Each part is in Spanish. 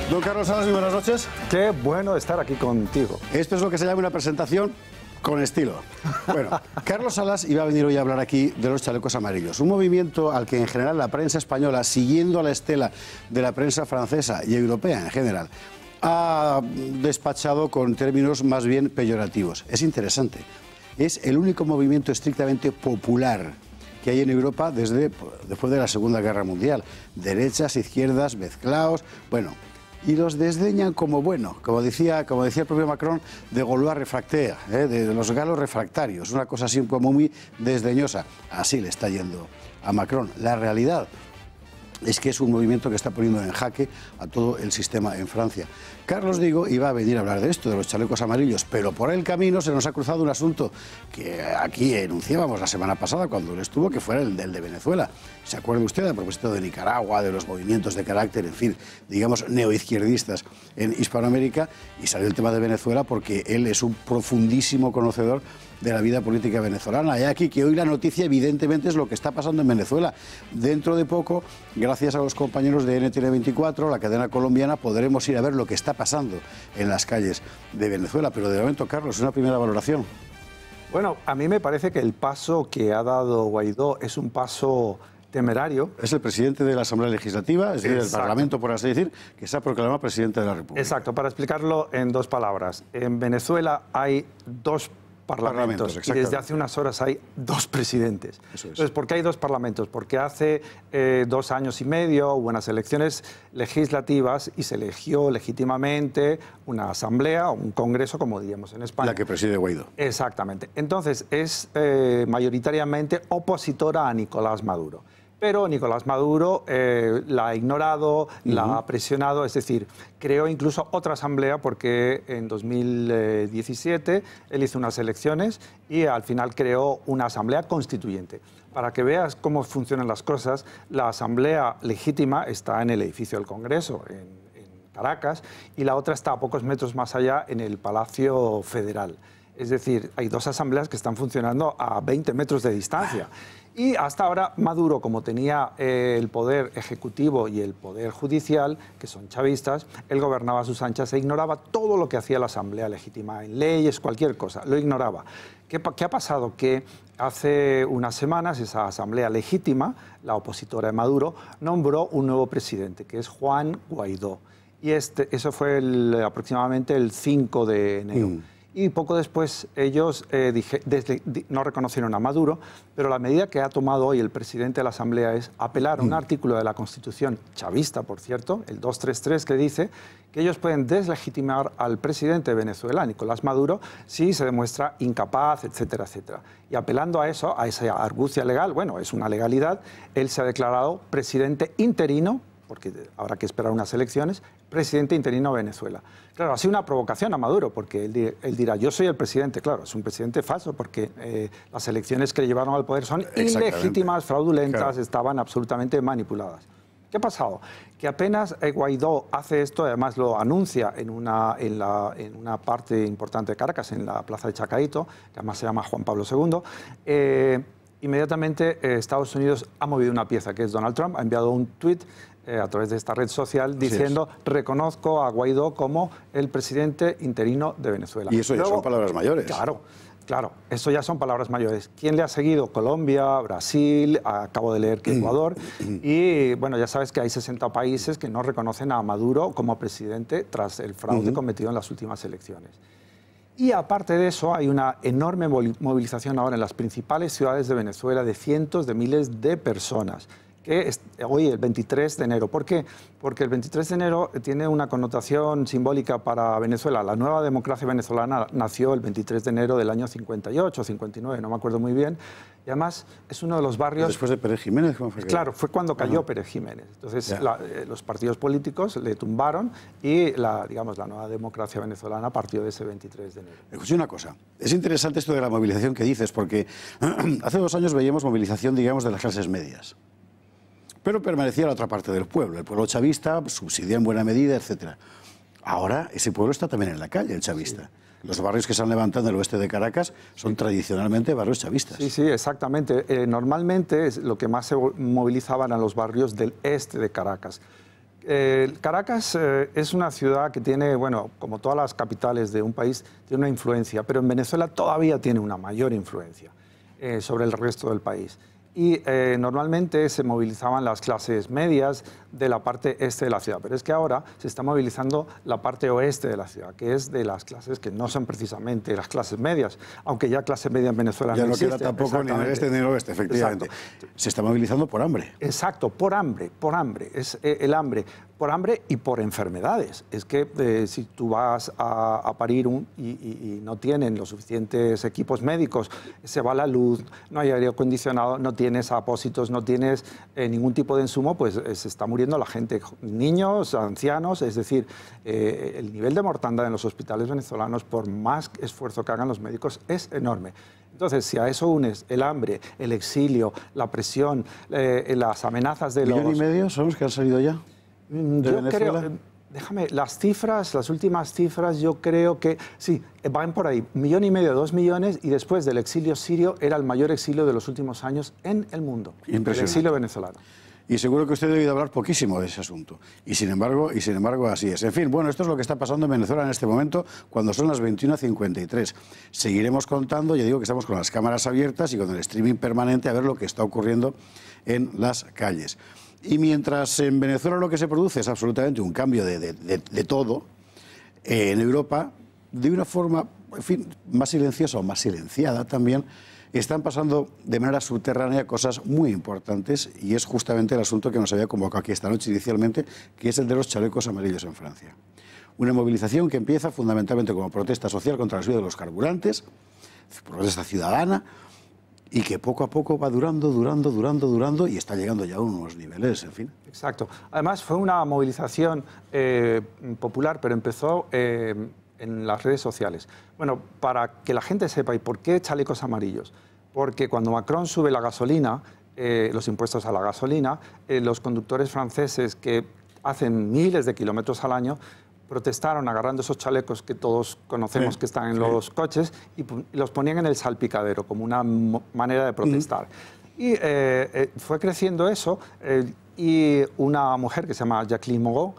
Don Carlos Salas, muy buenas noches. Qué bueno estar aquí contigo. Esto es lo que se llama una presentación con estilo. Bueno, Carlos Salas iba a venir hoy a hablar aquí de los chalecos amarillos, un movimiento al que en general la prensa española, siguiendo a la estela de la prensa francesa y europea en general, ha despachado con términos más bien peyorativos. Es interesante. Es el único movimiento estrictamente popular que hay en Europa después de la Segunda Guerra Mundial. Derechas, izquierdas, mezclados, bueno, y los desdeñan como bueno, como decía el propio Macron, de Gaulois refractaires, de los galos refractarios, una cosa así como muy desdeñosa. Así le está yendo a Macron. La realidad es que es un movimiento que está poniendo en jaque a todo el sistema en Francia. Carlos, digo, iba a venir a hablar de esto, de los chalecos amarillos, pero por el camino se nos ha cruzado un asunto que aquí enunciábamos la semana pasada cuando él estuvo, que fuera el de Venezuela. ¿Se acuerda usted a propósito de Nicaragua, de los movimientos de carácter, en fin, digamos, neoizquierdistas en Hispanoamérica? Y salió el tema de Venezuela porque él es un profundísimo conocedor de la vida política venezolana. Y aquí que hoy la noticia evidentemente es lo que está pasando en Venezuela. Dentro de poco, gracias a los compañeros de NTN24, la cadena colombiana, podremos ir a ver lo que está pasando en las calles de Venezuela. Pero de momento, Carlos, una primera valoración. Bueno, a mí me parece que el paso que ha dado Guaidó es un paso temerario. Es el presidente de la Asamblea Legislativa, es decir, el Parlamento, por así decir, que se ha proclamado presidente de la República. Exacto, para explicarlo en dos palabras. En Venezuela hay dos parlamentos y desde hace unas horas hay dos presidentes. Entonces, ¿por qué hay dos parlamentos? Porque hace 2 años y medio hubo unas elecciones legislativas y se eligió legítimamente una asamblea o un congreso, como diríamos en España. La que preside Guaidó. Exactamente. Entonces, es mayoritariamente opositora a Nicolás Maduro. Pero Nicolás Maduro la ha ignorado, la ha presionado, es decir, creó incluso otra asamblea porque en 2017 él hizo unas elecciones y al final creó una asamblea constituyente. Para que veas cómo funcionan las cosas, la asamblea legítima está en el edificio del Congreso, en Caracas, y la otra está a pocos metros más allá en el Palacio Federal. Es decir, hay dos asambleas que están funcionando a 20 metros de distancia. Y hasta ahora Maduro, como tenía el poder ejecutivo y el poder judicial, que son chavistas, él gobernaba a sus anchas e ignoraba todo lo que hacía la Asamblea Legítima, en leyes, cualquier cosa, lo ignoraba. ¿Qué ha pasado? Que hace unas semanas esa Asamblea Legítima, la opositora de Maduro, nombró un nuevo presidente, que es Juan Guaidó. Y eso fue aproximadamente el 5 de enero. Y poco después ellos no reconocieron a Maduro, pero la medida que ha tomado hoy el presidente de la Asamblea es apelar a un artículo de la Constitución chavista, por cierto, el 233, que dice que ellos pueden deslegitimar al presidente de Venezuela, Nicolás Maduro, si se demuestra incapaz, etcétera, etcétera. Y apelando a eso, a esa argucia legal, bueno, es una legalidad, él se ha declarado presidente interino, porque habrá que esperar unas elecciones, presidente interino de Venezuela. Claro, ha sido una provocación a Maduro, porque él dirá, yo soy el presidente. Claro, es un presidente falso, porque las elecciones que le llevaron al poder son ilegítimas, fraudulentas, claro, estaban absolutamente manipuladas. ¿Qué ha pasado? Que apenas Guaidó hace esto, además lo anuncia en una parte importante de Caracas, en la plaza de Chacaíto, que además se llama Juan Pablo II, inmediatamente Estados Unidos ha movido una pieza, que es Donald Trump, ha enviado un tuit a través de esta red social diciendo reconozco a Guaidó como el presidente interino de Venezuela. Y eso ya son palabras mayores. Claro, claro, eso ya son palabras mayores. ¿Quién le ha seguido? Colombia, Brasil, acabo de leer que Ecuador. Y bueno, ya sabes que hay 60 países que no reconocen a Maduro como presidente tras el fraude cometido en las últimas elecciones. Y aparte de eso, hay una enorme movilización ahora en las principales ciudades de Venezuela de cientos de miles de personas. Que hoy, el 23 de enero. ¿Por qué? Porque el 23 de enero tiene una connotación simbólica para Venezuela. La nueva democracia venezolana nació el 23 de enero del año 58, 59, no me acuerdo muy bien. Y además es uno de los barrios... Después de Pérez Jiménez, ¿cómo fue? Claro, fue cuando cayó Pérez Jiménez. Entonces los partidos políticos le tumbaron y digamos, la nueva democracia venezolana partió de ese 23 de enero. Escuché una cosa. Es interesante esto de la movilización que dices, porque hace 2 años veíamos movilización, digamos, de las clases medias. Pero permanecía la otra parte del pueblo. El pueblo chavista subsidia en buena medida, etc. Ahora ese pueblo está también en la calle, el chavista. Sí. Los barrios que se han levantado en el oeste de Caracas son tradicionalmente barrios chavistas. Sí, sí, exactamente. Normalmente lo que más se movilizaban a los barrios del este de Caracas. Caracas es una ciudad que tiene, bueno, como todas las capitales de un país, tiene una influencia, pero en Venezuela todavía tiene una mayor influencia sobre el resto del país. Y normalmente se movilizaban las clases medias de la parte este de la ciudad, pero es que ahora se está movilizando la parte oeste de la ciudad, que es de las clases que no son precisamente las clases medias, aunque ya clase media en Venezuela ya no existe. Ya existe. no queda tampoco ni en el este ni en el oeste, efectivamente. Exacto. Se está movilizando por hambre. Exacto, por hambre, es el hambre, por hambre y por enfermedades. Es que si tú vas a parir y no tienen los suficientes equipos médicos, se va la luz, no hay aire acondicionado, no tienes apósitos, no tienes ningún tipo de insumo, pues se está muriendo la gente, niños, ancianos, es decir, el nivel de mortandad en los hospitales venezolanos, por más esfuerzo que hagan los médicos, es enorme. Entonces, si a eso unes el hambre, el exilio, la presión, las amenazas de los... ¿1,5 millones son los que han salido ya de Venezuela? Creo, déjame, las cifras, las últimas cifras, yo creo que sí, van por ahí, 1,5 millones, 2 millones, y después del exilio sirio era el mayor exilio de los últimos años en el mundo, el exilio venezolano. Y seguro que usted ha oído hablar poquísimo de ese asunto. Y sin embargo, así es. En fin, bueno, esto es lo que está pasando en Venezuela en este momento, cuando son las 21:53. Seguiremos contando, ya digo que estamos con las cámaras abiertas y con el streaming permanente a ver lo que está ocurriendo en las calles. Y mientras en Venezuela lo que se produce es absolutamente un cambio de todo, en Europa, de una forma, en fin, más silenciosa o más silenciada también, están pasando de manera subterránea cosas muy importantes, y es justamente el asunto que nos había convocado aquí esta noche inicialmente, que es el de los chalecos amarillos en Francia. Una movilización que empieza fundamentalmente como protesta social contra la subida de los carburantes, protesta ciudadana, y que poco a poco va durando y está llegando ya a unos niveles, en fin. Exacto. Además fue una movilización popular, pero empezó en las redes sociales. Bueno, para que la gente sepa, ¿y por qué chalecos amarillos? Porque cuando Macron sube la gasolina, los impuestos a la gasolina, los conductores franceses que hacen miles de kilómetros al año protestaron agarrando esos chalecos que todos conocemos que están en los coches y los ponían en el salpicadero como una manera de protestar. Y fue creciendo eso y una mujer que se llama Jacqueline Moreau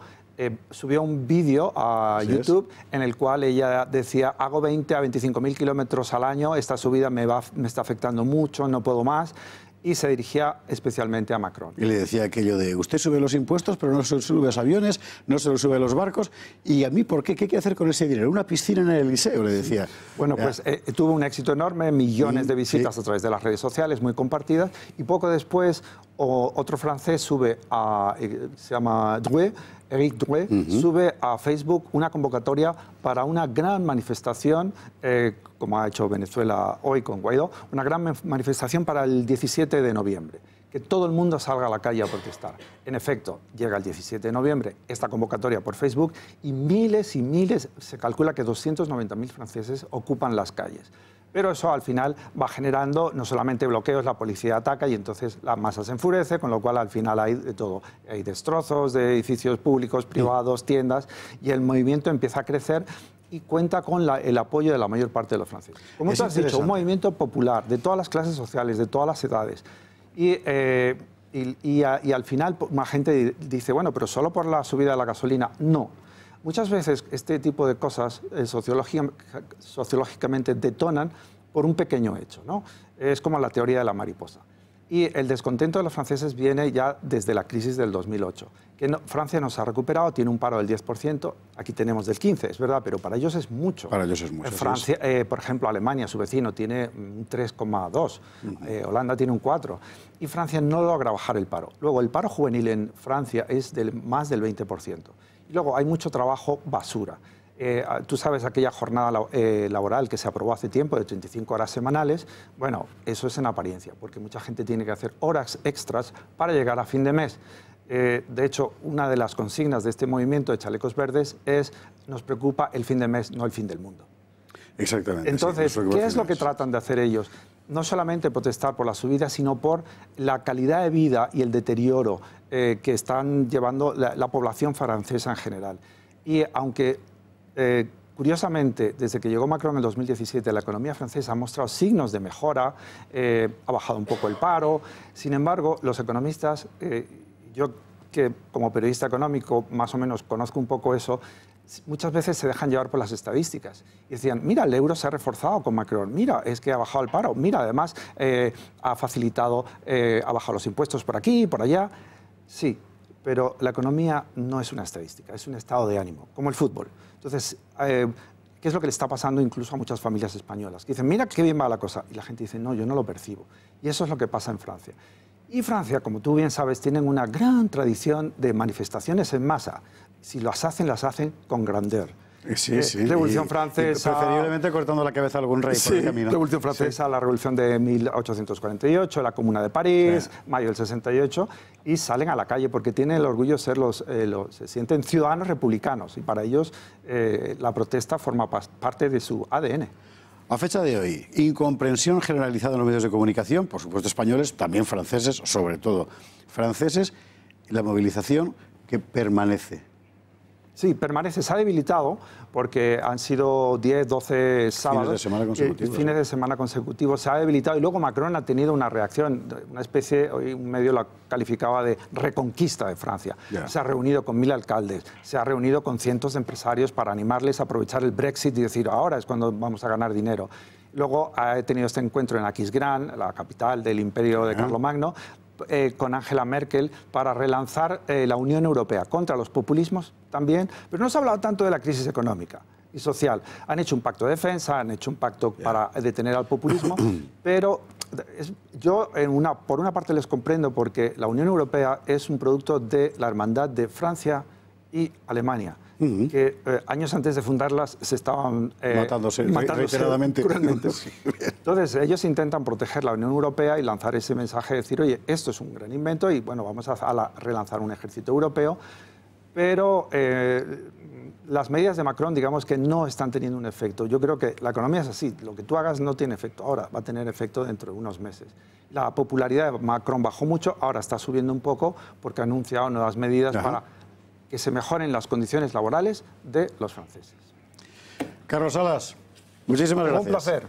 subió un vídeo a YouTube en el cual ella decía: hago 20 a 25.000 kilómetros al año, esta subida me está afectando mucho, no puedo más. Y se dirigía especialmente a Macron. Y le decía aquello de: usted sube los impuestos, pero no se sube los aviones, no se sube los barcos. ¿Y a mí por qué? ¿Qué hay que hacer con ese dinero? Una piscina en el Eliseo, le decía. Bueno, pues tuvo un éxito enorme, millones de visitas a través de las redes sociales, muy compartidas. Y poco después, otro francés sube se llama Drouet, Eric Drouet, sube a Facebook una convocatoria para una gran manifestación, como ha hecho Venezuela hoy con Guaidó, una gran manifestación para el 17 de noviembre, que todo el mundo salga a la calle a protestar. En efecto, llega el 17 de noviembre esta convocatoria por Facebook y miles, se calcula que 290.000 franceses ocupan las calles. Pero eso al final va generando no solamente bloqueos, la policía ataca y entonces la masa se enfurece, con lo cual al final hay de todo. Hay destrozos de edificios públicos, privados, tiendas, y el movimiento empieza a crecer y cuenta con el apoyo de la mayor parte de los franceses. Como tú has dicho, un movimiento popular de todas las clases sociales, de todas las edades. Y al final más gente dice: bueno, pero solo por la subida de la gasolina. No. Muchas veces este tipo de cosas sociológicamente detonan por un pequeño hecho, ¿no? Es como la teoría de la mariposa. Y el descontento de los franceses viene ya desde la crisis del 2008. Francia no se ha recuperado, tiene un paro del 10%, aquí tenemos del 15%, es verdad, pero para ellos es mucho. Para ellos es mucho. Francia, por ejemplo, Alemania, su vecino, tiene un 3,2%, Holanda tiene un 4%, y Francia no logra bajar el paro. Luego, el paro juvenil en Francia es más del 20%. Y luego hay mucho trabajo basura. Tú sabes aquella jornada laboral que se aprobó hace tiempo de 35 horas semanales. Bueno, eso es en apariencia, porque mucha gente tiene que hacer horas extras para llegar a fin de mes. De hecho, una de las consignas de este movimiento de chalecos verdes es: nos preocupa el fin de mes, no el fin del mundo. Exactamente. Entonces, sí, ¿qué es lo que tratan de hacer ellos? No solamente protestar por la subida, sino por la calidad de vida y el deterioro que están llevando la población francesa en general. Y aunque, curiosamente, desde que llegó Macron en el 2017, la economía francesa ha mostrado signos de mejora, ha bajado un poco el paro. Sin embargo, los economistas, yo que como periodista económico más o menos conozco un poco eso, muchas veces se dejan llevar por las estadísticas. Y decían, mira, el euro se ha reforzado con Macron, mira, es que ha bajado el paro, mira, además ha facilitado, ha bajado los impuestos por aquí y por allá. Sí, pero la economía no es una estadística, es un estado de ánimo, como el fútbol. Entonces, ¿qué es lo que le está pasando incluso a muchas familias españolas? Que dicen, mira qué bien va la cosa. Y la gente dice, no, yo no lo percibo. Y eso es lo que pasa en Francia. Y Francia, como tú bien sabes, tienen una gran tradición de manifestaciones en masa. Si las hacen con grandeur. Sí, sí. Revolución Francesa... preferiblemente cortando la cabeza a algún rey por el camino. Revolución Francesa, la Revolución de 1848, la Comuna de París, mayo del 68, y salen a la calle porque tienen el orgullo de ser se sienten ciudadanos republicanos y para ellos la protesta forma parte de su ADN. A fecha de hoy, incomprensión generalizada en los medios de comunicación, por supuesto españoles, también franceses, sobre todo franceses, la movilización que permanece. Sí, permanece, se ha debilitado porque han sido 10, 12 sábados. Fines de semana consecutivos. Se ha debilitado y luego Macron ha tenido una reacción, una especie, hoy un medio la calificaba de reconquista de Francia. Se ha reunido con 1000 alcaldes, se ha reunido con cientos de empresarios para animarles a aprovechar el Brexit y decir, ahora es cuando vamos a ganar dinero. Luego ha tenido este encuentro en Aquisgrán, la capital del imperio de Carlomagno, con Angela Merkel para relanzar la Unión Europea contra los populismos también, pero no se ha hablado tanto de la crisis económica y social. Han hecho un pacto de defensa, han hecho un pacto para detener al populismo, pero yo por una parte les comprendo porque la Unión Europea es un producto de la hermandad de Francia y Alemania, que años antes de fundarlas se estaban matándose reiteradamente. Cruelmente. Entonces, ellos intentan proteger la Unión Europea y lanzar ese mensaje de decir, oye, esto es un gran invento y, bueno, vamos a relanzar un ejército europeo, pero las medidas de Macron, digamos que no están teniendo un efecto. Yo creo que la economía es así, lo que tú hagas no tiene efecto ahora, va a tener efecto dentro de unos meses. La popularidad de Macron bajó mucho, ahora está subiendo un poco porque ha anunciado nuevas medidas para que se mejoren las condiciones laborales de los franceses. Carlos Salas, muchísimas gracias. Un placer.